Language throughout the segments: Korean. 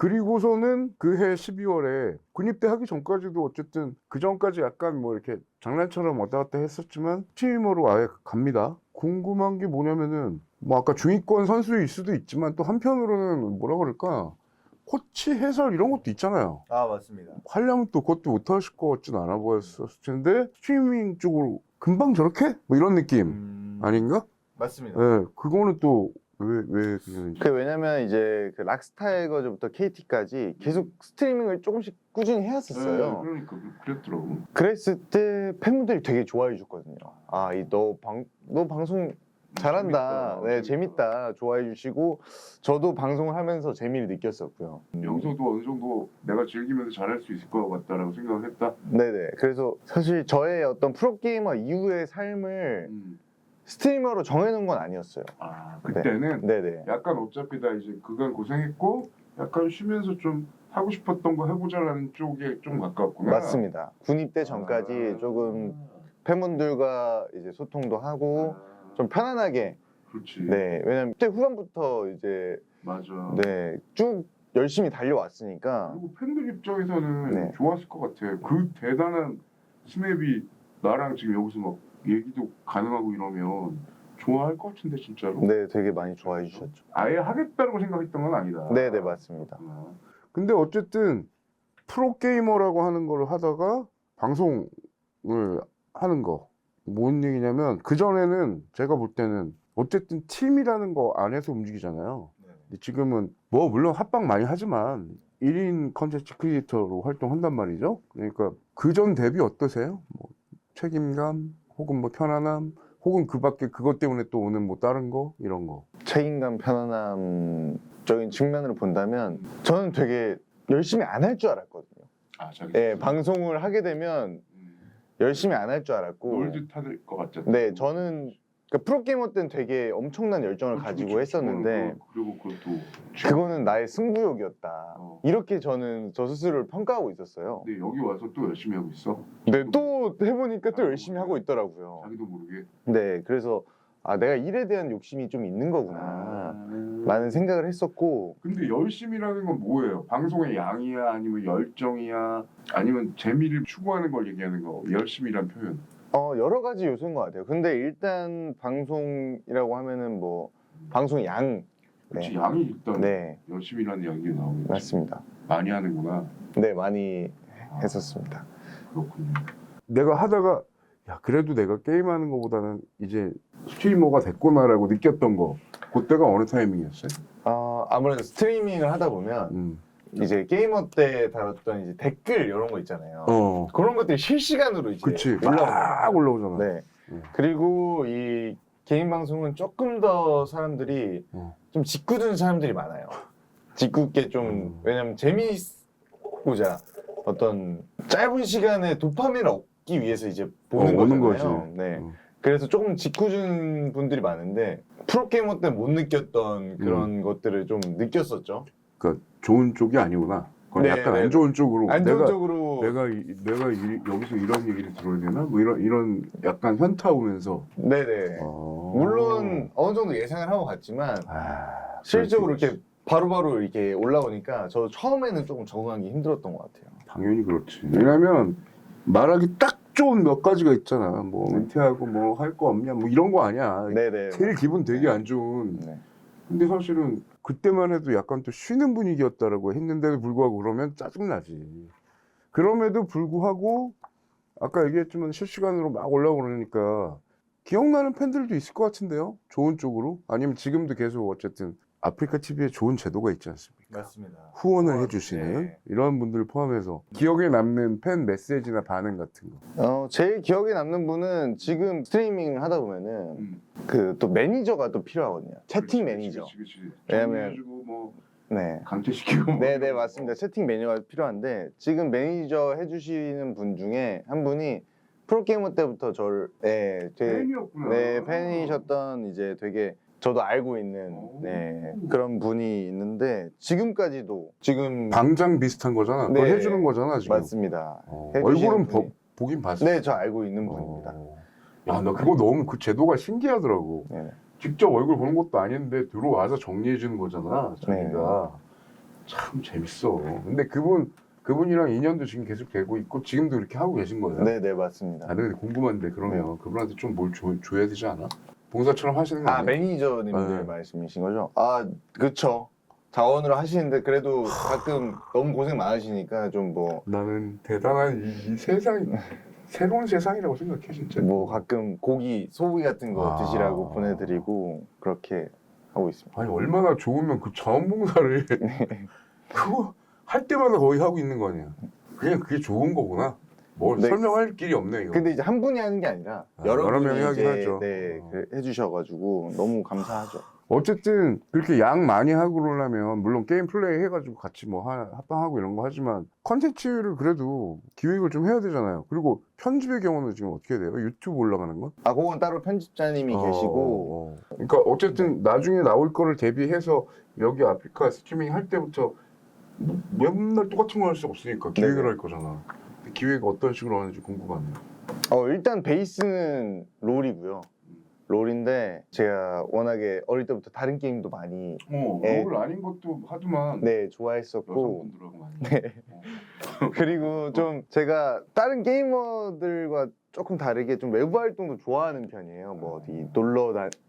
그리고서는 그해 12월에 군입대 하기 전까지도 어쨌든 그 전까지 약간 뭐 이렇게 장난처럼 왔다 갔다 했었지만 스트리머로 아예 갑니다. 궁금한 게 뭐냐면은 뭐 아까 중위권 선수일 수도 있지만 또 한편으로는 뭐라 그럴까 코치 해설 이런 것도 있잖아요. 아, 맞습니다. 하려면 또 그것도 못하실 것 같진 않아 보였을 텐데 스트리밍 쪽으로 금방 저렇게? 뭐 이런 느낌 아닌가? 맞습니다. 네, 그거는 또 왜 그냥 왜냐면 이제 그 락스타이거즈부터 KT까지 계속 스트리밍을 조금씩 꾸준히 해왔었어요. 그러니까 그랬더라고. 그랬을 때 팬분들이 되게 좋아해 줬거든요. 아, 너 방송 잘한다. 재밌다. 네, 재밌다. 좋아해 주시고 저도 방송을 하면서 재미를 느꼈었고요. 여기서도 어느 정도 내가 즐기면서 잘할 수 있을 것 같다라고 생각을 했다. 네네. 그래서 사실 저의 어떤 프로게이머 이후의 삶을 스트리머로 정해놓은 건 아니었어요. 아 그때는 네네. 약간 어차피 다 이제 그간 고생했고 약간 쉬면서 좀 하고 싶었던 거 해보자라는 쪽에 좀 가깝구나. 맞습니다. 군입대 전까지 조금 팬분들과 이제 소통도 하고 좀 편안하게. 그렇지. 네. 왜냐면 그때 후반부터 이제 맞아. 네, 쭉 열심히 달려왔으니까. 그리고 팬들 입장에서는 네. 좋았을 것 같아. 그 대단한 스냅이 나랑 지금 여기서 막 얘기도 가능하고 이러면 좋아할 것 같은데 진짜로. 네, 되게 많이 좋아해 주셨죠. 아예 하겠다고 생각했던 건 아니다. 네네, 맞습니다. 근데 어쨌든 프로게이머라고 하는 걸 하다가 방송을 하는 거. 뭔 얘기냐면 그전에는 제가 볼 때는 어쨌든 팀이라는 거 안에서 움직이잖아요. 근데 지금은 뭐 물론 합방 많이 하지만 1인 컨텐츠 크리에이터로 활동한단 말이죠. 그러니까 그전 대비 어떠세요? 뭐 책임감 혹은 뭐 편안함 혹은 그 밖에 그것 때문에 또 오는 뭐 다른 거 이런 거. 책임감, 편안함적인 측면으로 본다면 저는 되게 열심히 안 할 줄 알았거든요. 아, 자기 네, 방송을 하게 되면 열심히 안 할 줄 알았고. 놀듯할 것 같죠. 네, 저는 그러니까 프로게이머 때는 되게 엄청난 열정을 가지고 했었는데 그리고 그것도 그거는 나의 승부욕이었다. 어. 이렇게 저는 저 스스로를 평가하고 있었어요. 근데 여기 와서 또 열심히 하고 있어. 네, 또 해보니까 또 열심히 하고 있더라고요. 자기도 모르게. 네, 그래서 아, 내가 일에 대한 욕심이 좀 있는 거구나 라는 생각을 했었고. 근데 열심이라는 건 뭐예요? 방송의 양이야 아니면 열정이야 아니면 재미를 추구하는 걸 얘기하는 거 열심이란 표현. 여러 가지 요소인 것 같아요. 근데 일단 방송이라고 하면은 뭐 방송 양. 그렇지 네. 양이 일단 네, 열심이라는 얘기가 나오겠지. 맞습니다. 많이 하는구나. 네, 많이 했었습니다. 그렇군요. 내가 하다가 야 그래도 내가 게임하는 거보다는 이제 스트리머가 됐구나라고 느꼈던 거 그때가 어느 타이밍이었어요? 아무래도 스트리밍을 하다 보면 이제 게이머 때 다뤘던 이제 댓글 이런 거 있잖아요. 그런 것들이 실시간으로 이제 그치 올라오잖아요. 막 올라오잖아. 네. 그리고 이 개인 방송은 조금 더 사람들이 좀 짓궂은 사람들이 많아요. 짓궂게 좀 왜냐면 재미있고자 어떤 짧은 시간에 도파민을 얻기 위해서 이제 보는 오는 거잖아요. 거지. 네. 그래서 조금 짓궂은 분들이 많은데 프로게이머 때 못 느꼈던 그런 것들을 좀 느꼈었죠. 그러니까 좋은 쪽이 아니구나. 그건 네, 약간 네. 안 좋은 쪽으로. 안 좋은 쪽으로. 여기서 이런 얘기를 들어야 되나? 뭐 이런 약간 현타 오면서. 네네. 물론 어느 정도 예상을 하고 갔지만 실질적으로 이렇게 바로바로 이렇게 올라오니까 저 처음에는 조금 적응하기 힘들었던 것 같아요. 당연히 그렇지. 왜냐면 말하기 딱 좋은 몇 가지가 있잖아. 뭐 은퇴하고 뭐 할 거 없냐 뭐 이런 거 아니야. 네네. 제일 기분 되게 안 좋은. 네. 근데 사실은 그때만 해도 약간 또 쉬는 분위기였다라고 했는데도 불구하고 그러면 짜증나지. 그럼에도 불구하고 아까 얘기했지만 실시간으로 막 올라오고 그러니까 기억나는 팬들도 있을 것 같은데요. 좋은 쪽으로. 아니면 지금도 계속 어쨌든 아프리카 TV에 좋은 제도가 있지 않습니까? 맞습니다. 후원을 해주시는 네. 이런 분들 포함해서 기억에 남는 팬 메시지나 반응 같은 거. 제일 기억에 남는 분은 지금 스트리밍 하다 보면은 그 또 매니저가 또 필요하거든요. 채팅 매니저. 그치. 왜냐면 뭐 네. 강퇴시키고. 네네, 맞습니다. 채팅 매니저가 필요한데 지금 매니저 해주시는 분 중에 한 분이 프로게이머 때부터 저를 팬이었구나. 네, 팬이셨던 이제 되게 저도 알고 있는 그런 분이 있는데 지금까지도 지금 방장 비슷한 거잖아. 네. 그걸 해주는 거잖아 지금. 맞습니다. 얼굴은 분이. 보긴 봤어. 네, 저 알고 있는 분입니다. 야, 나 그거 너무 그 제도가 신기하더라고. 네. 직접 얼굴 보는 것도 아닌데 들어와서 정리해 주는 거잖아. 자기가. 참 재밌어. 근데 그분이랑 인연도 지금 계속 되고 있고 지금도 이렇게 하고 계신 거예요? 네네 맞습니다. 아, 근데 궁금한데 그러면 그분한테 좀 뭘 줘야 되지 않아? 봉사처럼 하시는 거 아 아니에요? 매니저님들 네. 말씀이신 거죠? 아 그쵸. 자원으로 하시는데 그래도 가끔 너무 고생 많으시니까 좀 뭐 나는 대단한 이 세상이 새로운 세상이라고 생각해 진짜. 뭐 가끔 고기 소고기 같은 거 아. 드시라고 보내드리고 그렇게 하고 있습니다. 아니 얼마나 좋으면 그 자원봉사를 그거 할 때마다 거의 하고 있는 거 아니야. 그냥 그게 좋은 거구나. 뭘 네. 설명할 길이 없네 이거. 근데 이제 한 분이 하는 게 아니라 아, 여러 여러 분이 명이 하긴 이제 하죠. 네, 해주셔가지고 너무 감사하죠. 어쨌든 그렇게 양 많이 하고 그러려면 물론 게임 플레이 해가지고 같이 뭐 합방하고 이런 거 하지만 컨텐츠를 그래도 기획을 좀 해야 되잖아요. 그리고 편집의 경우는 지금 어떻게 돼요? 유튜브 올라가는 건? 아 그건 따로 편집자님이 계시고 그러니까 어쨌든 나중에 나올 거를 대비해서 여기 아프리카 스트리밍 할 때부터 맨날 똑같은 거 할 수 없으니까 기획을 네네. 할 거잖아. 기획 어떤 식으로 하는지 궁금하네요. 일단 베이스는 롤이고요. 롤인데 제가 워낙에 어릴 때부터 다른 게임도 많이 네. 롤 아닌 것도 하지만 네 좋아했었고 여성분들하고 많이. 네. 그리고 좀 제가 다른 게이머들과 조금 다르게 좀 외부 활동도 좋아하는 편이에요. 뭐 어디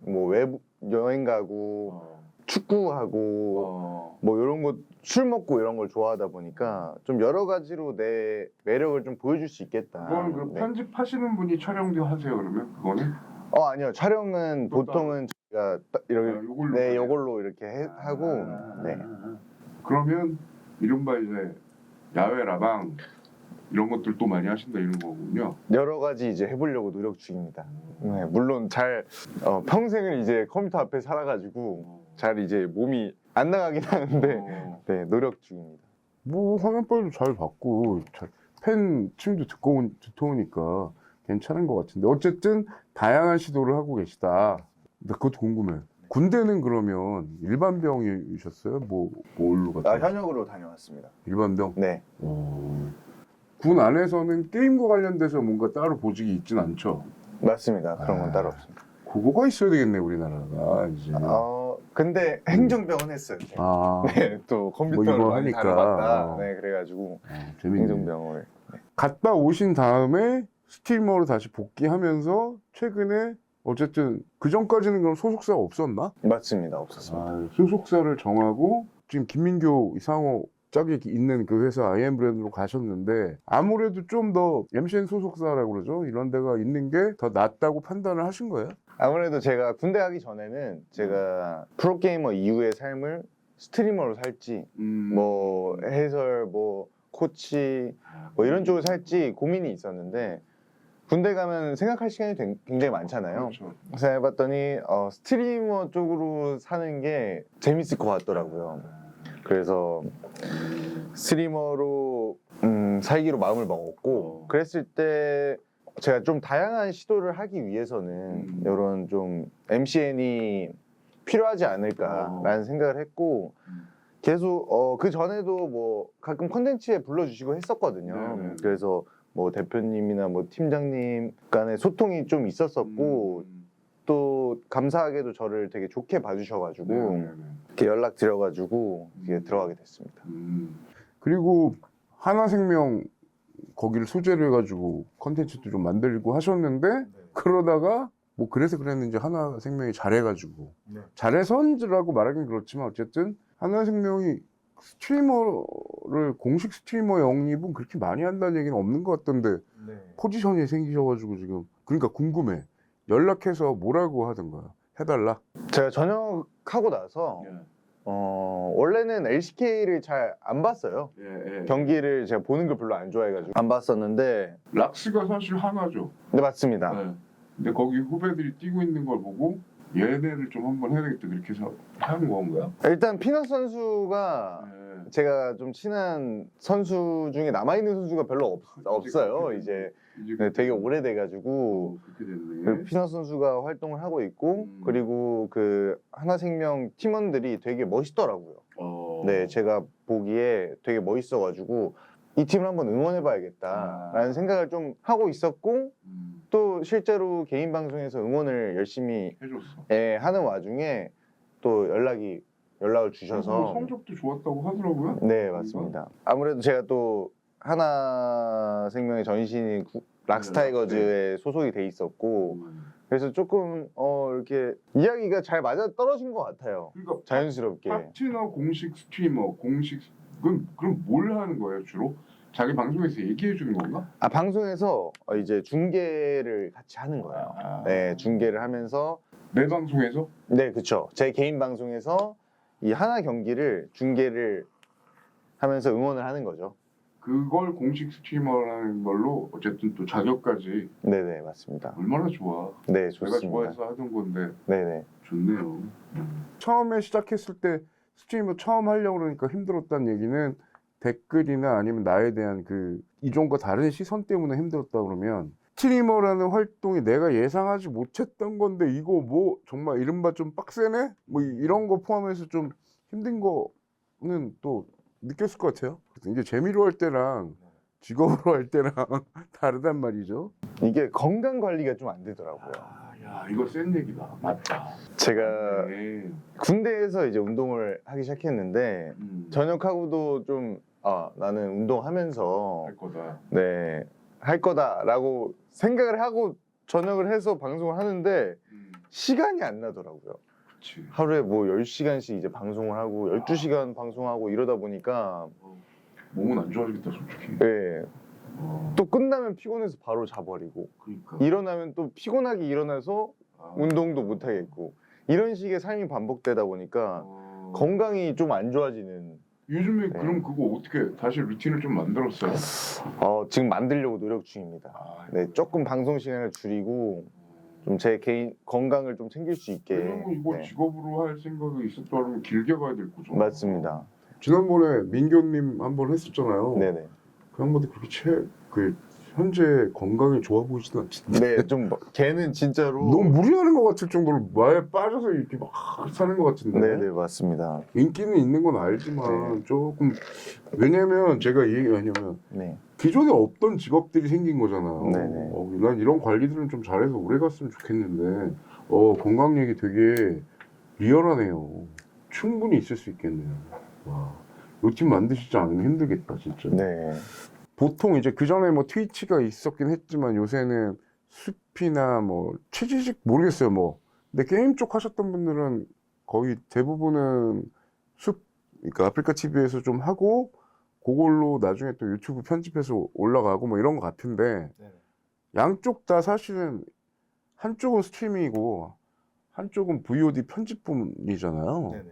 뭐 외부 여행 가고 축구하고 뭐 이런 거 술 먹고 이런 걸 좋아하다 보니까 좀 여러 가지로 내 매력을 좀 보여줄 수 있겠다. 그거는 그 네. 편집하시는 분이 촬영도 하세요 그러면 그거는? 아니요 촬영은 보통은 제가 이렇게 요걸로 네 해요? 요걸로 이렇게 하고 네. 그러면 이른바 이제 야외 라방 이런 것들도 많이 하신다 이런 거군요. 여러 가지 이제 해보려고 노력 중입니다. 네, 물론 잘 평생을 이제 컴퓨터 앞에 살아가지고 잘 이제 몸이 안 나가긴 하는데 네 노력 중입니다. 뭐 화면빨도 잘 받고 팬 층도 두터우니까 괜찮은 것 같은데 어쨌든 다양한 시도를 하고 계시다. 근데 그것도 궁금해. 군대는 그러면 일반병이셨어요? 뭘로 갔다? 현역으로 다녀왔습니다. 일반병? 네. 군 안에서는 게임과 관련돼서 뭔가 따로 보직이 있진 않죠? 맞습니다. 그런 건 따로 없습니다. 그거가 있어야 되겠네 우리나라가 이제. 근데 행정병은 했어요. 제가. 네, 또 컴퓨터를 이거 많이 하니까. 다뤄봤다. 네, 그래가지고 재밌네. 행정병을. 네. 갔다 오신 다음에 스트리머로 다시 복귀하면서 최근에 어쨌든 그 전까지는 그럼 소속사가 없었나? 맞습니다. 없었습니다. 소속사를 정하고 지금 김민교 이상호 짝이 있는 그 회사 IM 브랜드로 가셨는데 아무래도 좀 더 MCN 소속사라고 그러죠. 이런 데가 있는 게 더 낫다고 판단을 하신 거예요? 아무래도 제가 군대 가기 전에는 제가 프로게이머 이후의 삶을 스트리머로 살지 뭐 해설 뭐 코치 뭐 이런 쪽을 살지 고민이 있었는데 군대 가면 생각할 시간이 굉장히 많잖아요. 그렇죠. 그래서 해봤더니 스트리머 쪽으로 사는 게 재밌을 것 같더라고요. 그래서 스트리머로 살기로 마음을 먹었고 그랬을 때 제가 좀 다양한 시도를 하기 위해서는 이런 좀 MCN이 필요하지 않을까라는 생각을 했고 계속 그 전에도 뭐 가끔 컨텐츠에 불러주시고 했었거든요. 그래서 뭐 대표님이나 뭐 팀장님 간의 소통이 좀 있었었고 또 감사하게도 저를 되게 좋게 봐주셔가지고 이렇게 연락 드려가지고 이게 들어가게 됐습니다. 그리고 하나생명 거기를 소재로 해가지고 컨텐츠도 좀 만들고 하셨는데 그러다가 뭐 그래서 그랬는지 하나생명이 잘해가지고 잘해서라고 말하긴 그렇지만 어쨌든 하나생명이 스트리머를 공식 스트리머 영입은 그렇게 많이 한다는 얘기는 없는 것 같던데 포지션이 생기셔가지고 지금 그러니까 궁금해. 연락해서 뭐라고 하던가요? 해달라. 제가 전역하고 나서 원래는 LCK를 잘 안 봤어요. 경기를 제가 보는 걸 별로 안 좋아해가지고 안 봤었는데 락스가 사실 하나죠. 네 맞습니다. 근데 거기 후배들이 뛰고 있는 걸 보고 얘네를 좀 한번 해야겠다 그렇게 해서 하는 건가요? 일단 피넛 선수가 제가 좀 친한 선수 중에 남아있는 선수가 별로 없어요. 이제 되게 오래돼가지고 그렇게 됐네. 그 피넛 선수가 활동을 하고 있고 그리고 그 하나생명 팀원들이 되게 멋있더라고요. 네, 제가 보기에 되게 멋있어가지고 이 팀을 한번 응원해봐야겠다라는 생각을 좀 하고 있었고 또 실제로 개인 방송에서 응원을 열심히 해줬어. 하는 와중에 또 연락이 연락을 주셔서 성적도 좋았다고 하더라고요. 네, 맞습니다. 아무래도 제가 또 하나생명의 전신인 락스타이거즈에 소속이 돼 있었고 그래서 조금 이렇게 이야기가 잘 맞아 떨어진 것 같아요. 그러니까 자연스럽게. 파트너 공식 스트리머 그럼 뭘 하는 거예요 주로? 자기 방송에서 얘기해 주는 건가? 아, 방송에서 이제 중계를 같이 하는 거예요. 네, 중계를 하면서 내 방송에서? 네, 그렇죠. 제 개인 방송에서 이 하나 경기를 중계를 하면서 응원을 하는 거죠. 그걸 공식 스트리머라는 걸로 어쨌든 또 자격까지. 네네, 맞습니다. 얼마나 좋아. 네, 내가 좋습니다. 좋아해서 하던 건데 네네. 좋네요. 처음에 시작했을 때 스트리머 처음 하려고 그러니까 힘들었다는 얘기는 댓글이나 아니면 나에 대한 그 이종과 다른 시선 때문에 힘들었다 그러면 스트리머라는 활동이 내가 예상하지 못했던 건데 이거 뭐 정말 이른바 좀 빡세네? 뭐 이런 거 포함해서 좀 힘든 거는 또 느꼈을 것 같아요. 이게 재미로 할 때랑 직업으로 할 때랑 다르단 말이죠. 이게 건강 관리가 좀 안 되더라고요. 야 이거 센 얘기다. 맞다. 제가 네. 군대에서 이제 운동을 하기 시작했는데 전역하고도 좀 나는 운동하면서 할 거다. 네, 할 거다라고 생각을 하고 전역을 해서 방송을 하는데 시간이 안 나더라고요. 그치. 하루에 뭐 10시간씩 이제 방송을 하고 12시간 방송하고 이러다 보니까 몸은 안 좋아지겠다 솔직히. 네, 또 끝나면 피곤해서 바로 자버리고 그러니까. 일어나면 또 피곤하게 일어나서 아. 운동도 못 하겠고 이런 식의 삶이 반복되다 보니까 건강이 좀 안 좋아지는. 요즘에 네. 그럼 그거 어떻게 다시 루틴을 좀 만들었어요? 지금 만들려고 노력 중입니다. 네, 조금 방송 시간을 줄이고 좀 제 개인 건강을 좀 챙길 수 있게. 왜냐면 이거 네. 직업으로 할 생각이 있었다면 길게 가야 될 거죠. 맞습니다. 지난번에 민교님 한번 했었잖아요. 네네. 그 한번도 그렇게 현재 건강이 좋아 보이지도 않던데. 네, 좀 걔는 진짜로 너무 무리하는 것 같을 정도로 마에 빠져서 이렇게 막 사는 것 같은데. 네네, 맞습니다. 인기는 있는 건 알지만 네. 조금 왜냐면 제가 이 얘기하냐면 네. 기존에 없던 직업들이 생긴 거잖아요. 네네. 난 이런 관리들은 좀 잘해서 오래 갔으면 좋겠는데 건강 얘기 되게 리얼하네요. 충분히 있을 수 있겠네요. 와, 루틴 만드시지 않으면 힘들겠다 진짜. 네. 보통 이제 그 전에 뭐 트위치가 있었긴 했지만 요새는 숲이나 뭐 취지직 모르겠어요 뭐. 근데 게임 쪽 하셨던 분들은 거의 대부분은 그러니까 아프리카 TV에서 좀 하고 그걸로 나중에 또 유튜브 편집해서 올라가고 뭐 이런 것 같은데 양쪽 다 사실은 한쪽은 스트리밍이고 한쪽은 VOD 편집분이잖아요. 네네.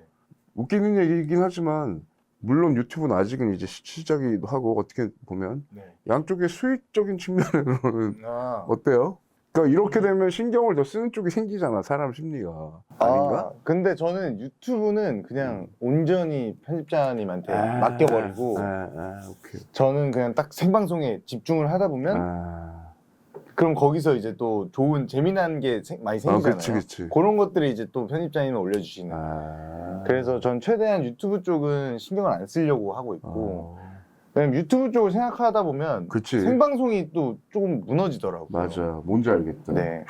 웃기는 얘기이긴 하지만 물론 유튜브는 아직은 이제 시작이기도 하고 어떻게 보면 네. 양쪽의 수익적인 측면으로는 아, 어때요? 그러니까 이렇게 되면 신경을 더 쓰는 쪽이 생기잖아 사람 심리가 아닌가? 근데 저는 유튜브는 그냥 온전히 편집자님한테 맡겨버리고 오케이. 저는 그냥 딱 생방송에 집중을 하다 보면 그럼 거기서 이제 또 좋은 재미난 게 많이 생기잖아요. 그치. 그런 것들을 이제 또 편집자님이 올려주시는. 그래서 전 최대한 유튜브 쪽은 신경을 안 쓰려고 하고 있고 왜냐면 유튜브 쪽을 생각하다 보면 그치. 생방송이 또 조금 무너지더라고요. 맞아, 뭔지 알겠다. 네.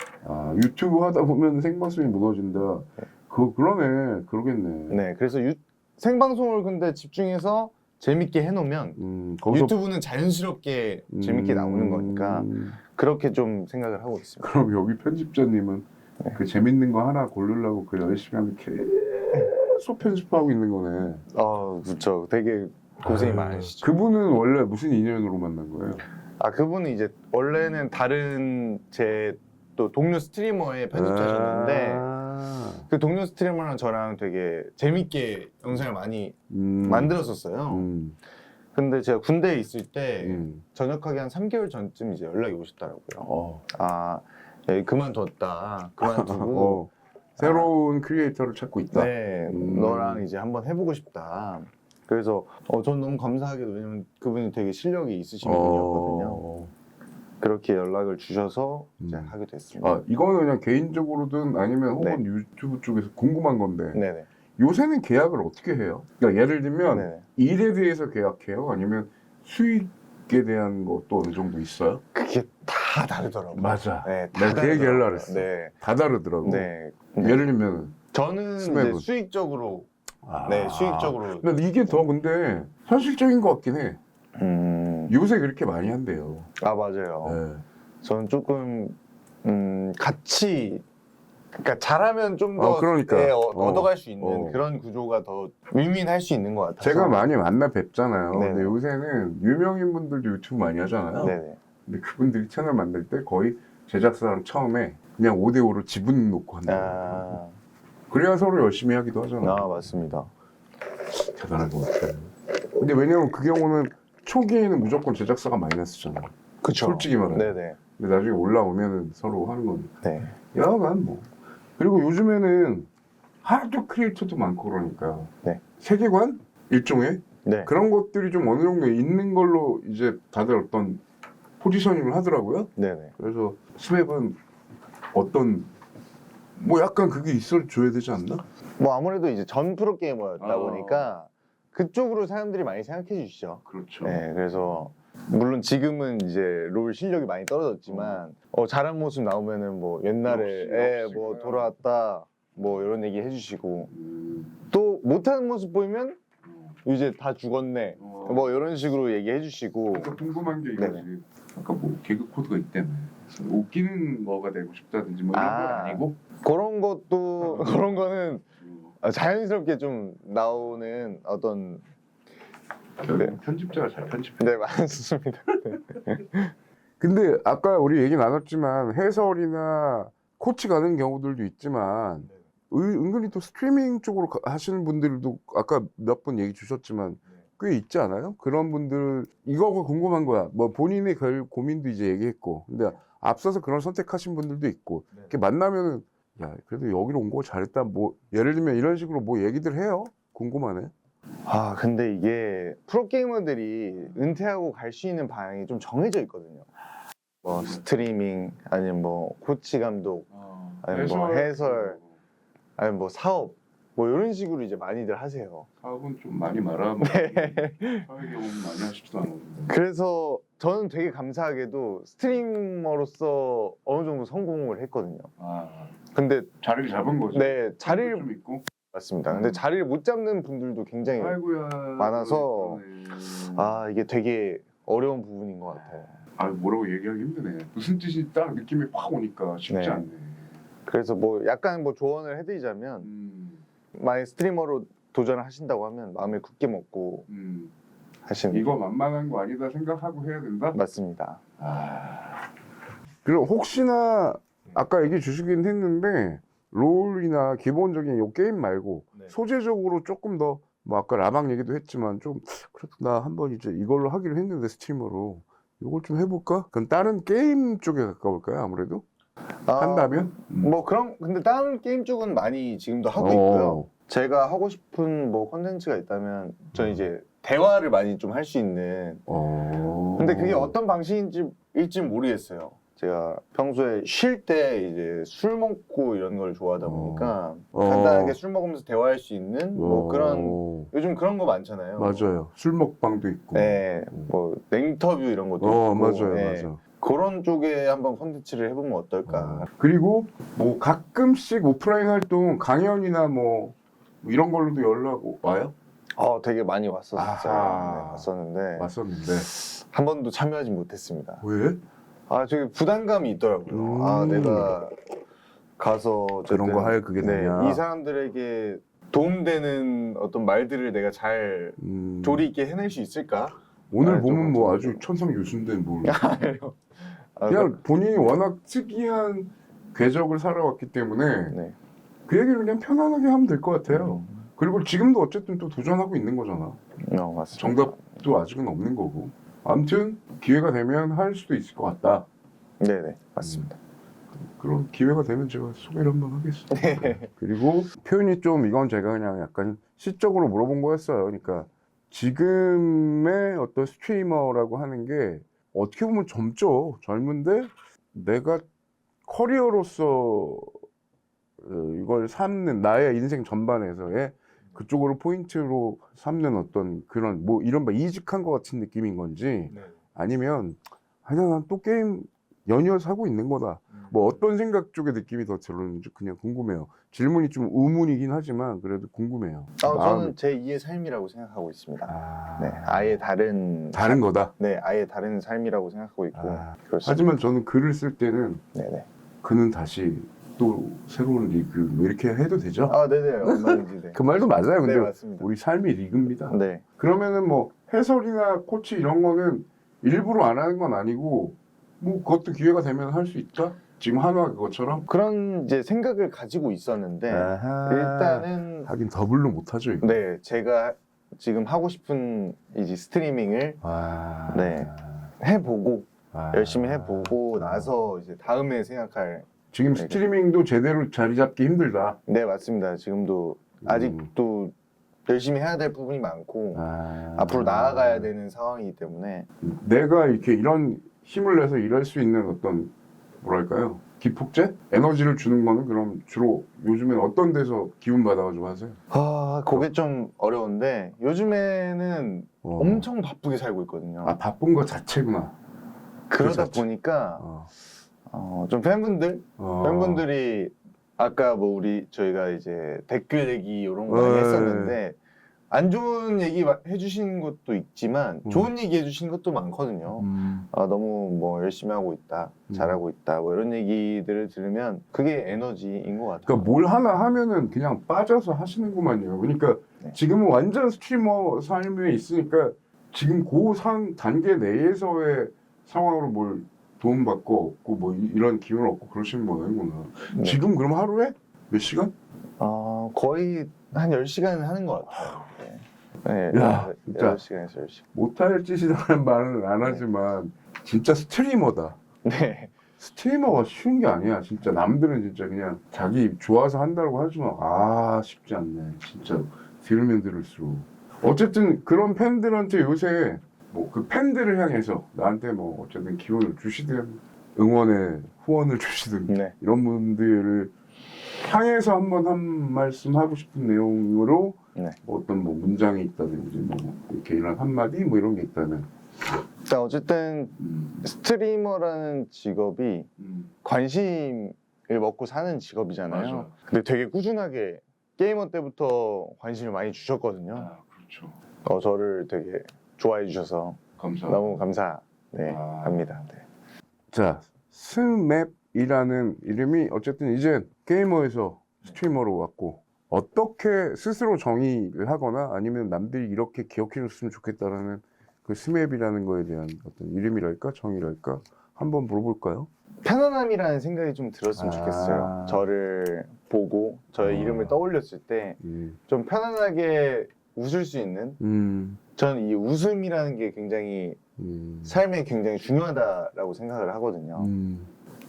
유튜브 하다 보면 생방송이 무너진다. 그러네, 그러겠네. 네. 그래서 생방송을 근데 집중해서 재밌게 해놓으면 거기서 유튜브는 자연스럽게 재밌게 나오는 거니까 그렇게 좀 생각을 하고 있습니다. 그럼 여기 편집자님은 그 재밌는 거 하나 고르려고 그 열심히 하면 계속 편집하고 있는 거네. 그렇죠. 되게 고생이 많으시죠. 그분은 원래 무슨 인연으로 만난 거예요? 그분은 이제 원래는 다른 제 또 동료 스트리머의 편집자셨는데 그 동료 스트리머랑 저랑 되게 재밌게 영상을 많이 만들었었어요. 근데 제가 군대에 있을 때 전역하기 한 3개월 전쯤 이제 연락이 오셨더라고요. 그만뒀다. 그만두고 새로운 크리에이터를 찾고 있다. 네, 너랑 이제 한번 해보고 싶다. 그래서 전 너무 감사하게도 왜냐면 그분이 되게 실력이 있으신 분이었거든요. 그렇게 연락을 주셔서 이제 하게 됐습니다. 이거는 그냥 개인적으로든 아니면 혹은 네. 유튜브 쪽에서 궁금한 건데 네네. 요새는 계약을 어떻게 해요? 그러니까 예를 들면 네네. 일에 대해서 계약해요? 아니면 수익에 대한 것도 어느 정도 있어요? 그게 다 다르더라고요. 맞아. 네, 내가 그 얘기 하려고 했어. 네. 다 다르더라고. 네. 예를 들면 저는 이제 스맵은? 수익적으로 네, 수익적으로. 근데 이게 더 근데 현실적인 것 같긴 해. 요새 그렇게 많이 한대요. 아, 맞아요. 네. 저는 조금 같이 그러니까 잘하면 좀 더 그러니까. 얻어갈 수 있는 어. 그런 구조가 더 윈윈할 수 있는 것 같아요. 제가 많이 만나 뵙잖아요. 네네. 근데 요새는 유명인 분들도 유튜브 많이 하잖아요. 네네. 근데 그분들이 채널 만들 때 거의 제작사랑 처음에 그냥 5대5로 지분 놓고 한다고. 아, 그래야 서로 열심히 하기도 하잖아요. 맞습니다. 대단한 것 같아요. 근데 왜냐면 그 경우는 초기에는 무조건 제작사가 마이너스잖아요. 그쵸. 솔직히 말하면. 네네. 근데 나중에 올라오면은 서로 하는 거니까. 네. 여하간 뭐. 그리고 요즘에는 하도 크리에이터도 많고 그러니까. 네. 세계관? 일종의? 네. 그런 것들이 좀 어느 정도 있는 걸로 이제 다들 어떤 포지셔닝을 하더라고요. 네네. 그래서 스맵은 어떤 뭐 약간 그게 있어줘야 되지 않나? 뭐 아무래도 이제 전 프로게이머였다 아. 보니까 그쪽으로 사람들이 많이 생각해 주시죠. 그렇죠. 네, 그래서 물론 지금은 이제 롤 실력이 많이 떨어졌지만 잘한 모습 나오면은 뭐 옛날에 역시 뭐 그거야. 돌아왔다 뭐 이런 얘기 해주시고 또 못하는 모습 보이면 이제 다 죽었네 뭐 이런 식으로 얘기해 주시고. 그러니까 궁금한 게 이거지. 네네. 아까 뭐 개그 코드가 있다며. 웃기는 뭐가 되고 싶다든지 뭐 이런 건 아니고. 그런 것도 그런 거는 자연스럽게 좀 나오는 어떤. 결국 편집자가 잘 편집해. 네, 맞습니다. 근데 아까 우리 얘기 나눴지만 해설이나 코치 가는 경우들도 있지만 은근히 또 스트리밍 쪽으로 하시는 분들도 아까 몇 번 얘기 주셨지만 꽤 있지 않아요? 그런 분들 이거가 궁금한 거야. 뭐 본인의 고민도 이제 얘기했고 근데 앞서서 그런 선택하신 분들도 있고 이렇게 만나면은 야 그래도 여기로 온 거 잘했다 뭐 예를 들면 이런 식으로 뭐 얘기들 해요? 궁금하네. 근데 이게 프로게이머들이 은퇴하고 갈 수 있는 방향이 좀 정해져 있거든요. 뭐 스트리밍 아니면 뭐 코치 감독 아니면 뭐 해설 아니면 뭐 사업 뭐 이런 식으로 이제 많이들 하세요. 사업은 좀 많이 말아. 사회 경험 많이 하시지도 않았는데. 그래서 저는 되게 감사하게도 스트리머로서 어느 정도 성공을 했거든요. 근데 자리를 잡은 거죠. 네, 자리를 좀 있고. 맞습니다. 근데 자리를 못 잡는 분들도 굉장히 아이고야. 많아서 그러네. 이게 되게 어려운 부분인 것 같아요. 뭐라고 얘기하기 힘드네. 무슨 뜻이 딱 느낌이 확 오니까 쉽지 네. 않네. 그래서 뭐 약간 뭐 조언을 해드리자면 만약 스트리머로 도전을 하신다고 하면 마음을 굳게 먹고 하시는 이거 만만한 거 아니다 생각하고 해야 된다? 맞습니다. 그리고 혹시나 아까 얘기 주시긴 했는데 롤이나 기본적인 요 게임 말고 소재적으로 조금 더 뭐 아까 라방 얘기도 했지만 좀 그래도 나 한번 이제 이걸로 하기로 했는데 스트리머로 이걸 좀 해볼까? 그럼 다른 게임 쪽에 가까울까요? 아무래도 한다면? 뭐 그런 근데 다른 게임 쪽은 많이 지금도 하고 있고요. 제가 하고 싶은 뭐 콘텐츠가 있다면 저는 이제 대화를 많이 좀 할 수 있는. 근데 그게 어떤 방식일지 모르겠어요. 제가 평소에 쉴 때 이제 술 먹고 이런 걸 좋아하다 보니까 간단하게 술 먹으면서 대화할 수 있는 뭐 그런 요즘 그런 거 많잖아요. 맞아요. 술 먹방도 있고. 네, 뭐 냉터뷰 이런 것도 있고. 맞아요, 네. 맞아. 그런 쪽에 한번 콘텐츠를 해보면 어떨까. 그리고 뭐 가끔씩 오프라인 활동 강연이나 뭐 이런 걸로도 연락 와요? 되게 많이 왔었어요. 아하. 네, 왔었는데 한 번도 참여하지 못했습니다. 왜? 되게 부담감이 있더라고요. 내가 가서 그런 거 할 그게 되냐? 이 사람들에게 도움되는 어떤 말들을 내가 잘 조리 있게 해낼 수 있을까? 오늘 보면 뭐 아주 천상유수인데 뭘. 그냥 본인이 워낙 특이한 궤적을 살아왔기 때문에 그 얘기를 그냥 편안하게 하면 될 것 같아요. 그리고 지금도 어쨌든 또 도전하고 있는 거잖아. 맞습니다. 정답도 아직은 없는 거고. 아무튼 기회가 되면 할 수도 있을 것 같다. 네네, 맞습니다. 그럼 기회가 되면 제가 소개를 한번 하겠습니다. 그리고 표현이 좀 이건 제가 그냥 약간 시적으로 물어본 거였어요. 그러니까 지금의 어떤 스트리머라고 하는 게 어떻게 보면 젊죠. 젊은데 내가 커리어로서 이걸 삼는 나의 인생 전반에서의 그쪽으로 포인트로 삼는 어떤 그런 뭐 이른바 이직한 것 같은 느낌인 건지 아니면 아니야 난 또 게임 연이어서 하고 있는 거다. 뭐 어떤 생각 쪽의 느낌이 더 들었는지 그냥 궁금해요. 질문이 좀 의문이긴 하지만 그래도 궁금해요. 저는 제 2의 삶이라고 생각하고 있습니다. 네, 아예 다른 거다. 네, 아예 다른 삶이라고 생각하고 있고. 그렇습니다. 하지만 저는 글을 쓸 때는 네네. 그는 다시 또 새로운 리그 뭐 이렇게 해도 되죠? 네네. 얼마든지. 네. 그 말도 맞아요. 근데 네, 맞습니다. 우리 삶이 리그입니다. 네. 그러면은 뭐 해설이나 코치 이런 거는 일부러 안 하는 건 아니고 뭐 그것도 기회가 되면 할 수 있다. 지금 한화 그것처럼. 그런 이제 생각을 가지고 있었는데 일단은 하긴 더블로 못 하죠. 이거. 네, 제가 지금 하고 싶은 이제 스트리밍을 네, 해보고 열심히 해보고 나서 이제 다음에 생각할. 지금 스트리밍도 제대로 자리 잡기 힘들다. 네, 맞습니다. 지금도 아직도 열심히 해야 될 부분이 많고 앞으로 나아가야 되는 상황이기 때문에 내가 이렇게 이런 힘을 내서 일할 수 있는 어떤 뭐랄까요? 기폭제? 에너지를 주는 거는 그럼 주로 요즘엔 어떤 데서 기운 받아가지고 하세요? 그게 좀 어려운데 요즘에는 엄청 바쁘게 살고 있거든요. 바쁜 거 자체구나. 그러다 자체. 보니까 좀 팬분들이 아까 뭐 저희가 이제 댓글 얘기 이런 거 많이 했었는데 안 좋은 얘기 해주시는 것도 있지만 좋은 얘기 해주시는 것도 많거든요. 너무 뭐 열심히 하고 있다, 잘하고 있다, 뭐 이런 얘기들을 들으면 그게 에너지인 것 같아요. 그러니까 뭘 하나 하면은 그냥 빠져서 하시는구만요. 그러니까 네. 지금은 완전 스트리머 삶에 있으니까 지금 그 단계 내에서의 상황으로 뭘 도움받고 없고 뭐 이런 기운을 얻고 그러시는 거구나. 네. 지금 그럼 하루에 몇 시간? 거의 한 10시간 하는 것 같아요. 네. 네, 야, 진짜 10시간에서 10시간. 못할 짓이라는 말은 안 하지만 진짜 스트리머다. 네. 스트리머가 쉬운 게 아니야. 진짜 남들은 진짜 그냥 자기 좋아서 한다고 하지만 쉽지 않네. 진짜 들으면 들을수록. 어쨌든 그런 팬들한테 요새 뭐 그 팬들을 향해서 나한테 뭐 어쨌든 기운을 주시든 응원의 후원을 주시든 네. 이런 분들을 향해서 한번 한 말씀 하고 싶은 내용으로 네. 어떤 뭐 문장이 있다든지 뭐 이렇게 이런 한마디 뭐 이런 게 있다면 자, 어쨌든 스트리머라는 직업이 관심을 먹고 사는 직업이잖아요. 맞아요. 근데 되게 꾸준하게 게이머 때부터 관심을 많이 주셨거든요. 그렇죠. 저를 되게 좋아해 주셔서 너무 감사합니다. 네. 자, 스맵이라는 이름이 어쨌든 이제 게이머에서 스트리머로 왔고 어떻게 스스로 정의를 하거나 아니면 남들이 이렇게 기억해 줬으면 좋겠다라는 그 스맵이라는 거에 대한 어떤 이름이랄까 정의랄까 한번 물어볼까요? 편안함이라는 생각이 좀 들었으면 좋겠어요. 저를 보고 저의 이름을 떠올렸을 때 좀 편안하게 웃을 수 있는 저는 이 웃음이라는 게 굉장히 삶에 굉장히 중요하다라고 생각을 하거든요.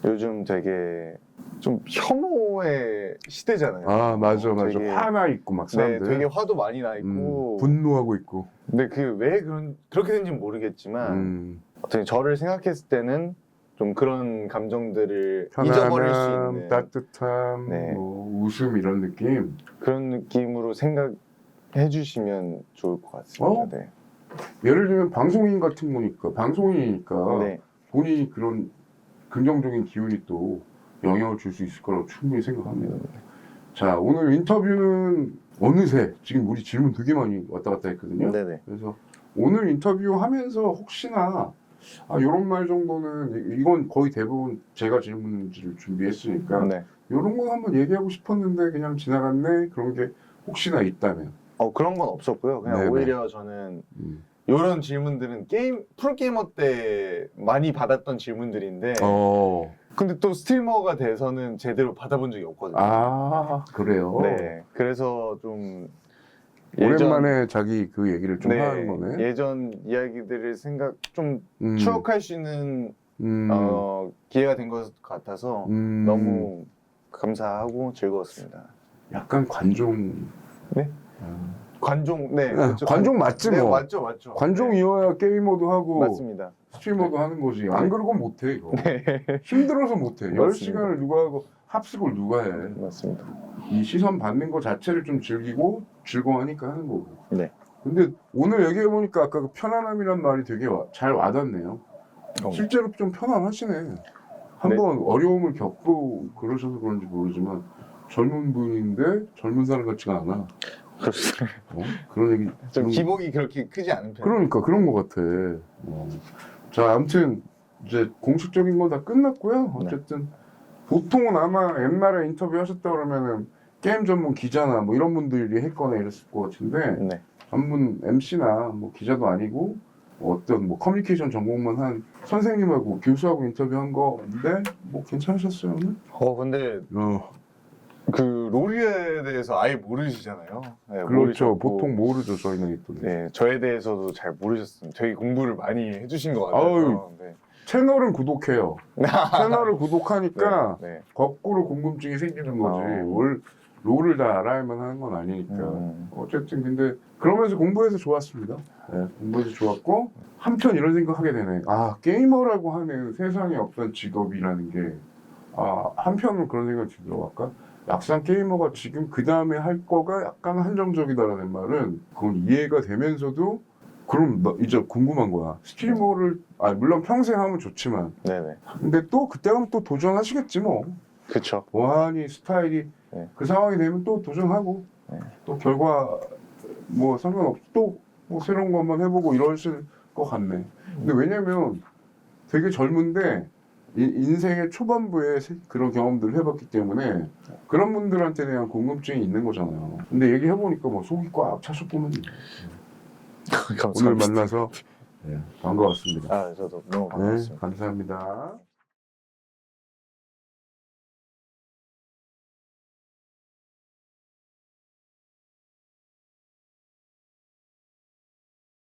요즘 되게 좀 혐오의 시대잖아요. 맞아. 되게, 화나 있고 막 사람들. 되게 화도 많이 나 있고 분노하고 있고. 근데 왜 그렇게 된지는 모르겠지만 어떻게 저를 생각했을 때는 좀 그런 감정들을 잊어버릴 수 있는 따뜻함, 네. 뭐 웃음 이런 느낌. 그런 느낌으로 생각해 주시면 좋을 것 같습니다. 네. 예를 들면 방송인 같은 거니까 방송인이니까 네. 본인이 그런 긍정적인 기운이 또 영향을 줄 수 있을 거라고 충분히 생각합니다. 자, 오늘 인터뷰는 어느새 지금 우리 질문 되게 많이 왔다 갔다 했거든요. 네네. 그래서 오늘 인터뷰 하면서 혹시나 이런 말 정도는 이건 거의 대부분 제가 질문지를 준비했으니까 네. 이런 건 한번 얘기하고 싶었는데 그냥 지나갔네 그런 게 혹시나 있다면 그런 건 없었고요. 그냥 네네. 오히려 저는 이런 질문들은 프로게이머 때 많이 받았던 질문들인데 근데 또 스트리머가 돼서는 제대로 받아본 적이 없거든요. 그래요? 네. 그래서 좀 오랜만에 자기 그 얘기를 좀 하는 거네. 예전 이야기들을 좀 추억할 수 있는 기회가 된 것 같아서 너무 감사하고 즐거웠습니다. 약간 관종. 네? 관종, 네. 그렇죠. 관종 맞지 네, 뭐. 맞죠. 관종이어야 게이머도 하고 맞습니다. 스트리머도 하는 거지. 안 그러고 못해 이거. 네. 힘들어서 못해. 맞습니다. 10시간을 누가 하고 합숙을 누가 해. 맞습니다. 이 시선 받는 거 자체를 좀 즐기고 즐거워하니까 하는 거고. 네. 근데 오늘 얘기해보니까 아까 그 편안함이란 말이 되게 잘 와닿네요. 실제로 좀 편안하시네. 한번 어려움을 겪고 그러셔서 그런지 모르지만 젊은 분인데 젊은 사람 같지가 않아. 그렇습니다. 그런 얘기 좀 그런- 기복이 그렇게 크지 않은 편. 그러니까 그런 것 같아. 자, 아무튼 이제 공식적인 건 다 끝났고요. 어쨌든 보통은 아마 옛날에 인터뷰 하셨다 그러면은 게임 전문 기자나 뭐 이런 분들이 했거나 이랬을 것 같은데 네. 전문 MC나 뭐 기자도 아니고 어떤 뭐 커뮤니케이션 전공만 한 선생님하고 교수하고 인터뷰한 거인데 뭐 괜찮으셨어요 오늘? 근데 그 롤에 대해서 아예 모르시잖아요. 네, 그렇죠. 모르셨고, 보통 모르죠 저희는 또. 네, 저에 대해서도 잘 모르셨습니다. 되게 공부를 많이 해주신 것 아유. 같아요. 네. 채널은 구독해요. 채널을 구독하니까 네, 네. 거꾸로 궁금증이 생기는 거지. 롤을 다 알아야만 하는 건 아니니까. 어쨌든 근데 그러면서 공부해서 좋았습니다. 네, 공부해서 좋았고 한편 이런 생각하게 되네. 아 게이머라고 하는 세상에 없던 직업이라는 게 한편으로 그런 생각이 들어. 아까 막상 게이머가 지금 그 다음에 할 거가 약간 한정적이다라는 말은 그건 이해가 되면서도 그럼 나 이제 궁금한 거야. 스트리머를 물론 평생 하면 좋지만 네네. 근데 또 그때 가면 또 도전하시겠지 뭐. 그쵸. 보안이 스타일이 네. 그 상황이 되면 또 도전하고 네. 또 결과 뭐 상관없이 또 뭐 새로운 거 한번 해보고 이러실 것 같네. 근데 왜냐면 되게 젊은데 인생의 초반부에 그런 경험들을 해봤기 때문에 그런 분들한테 대한 궁금증이 있는 거잖아요. 근데 얘기해보니까 뭐 속이 꽉 차셨구먼요. 오늘 감사합니다. 만나서 반가웠습니다. 저도 너무 네, 반갑습니다. 감사합니다.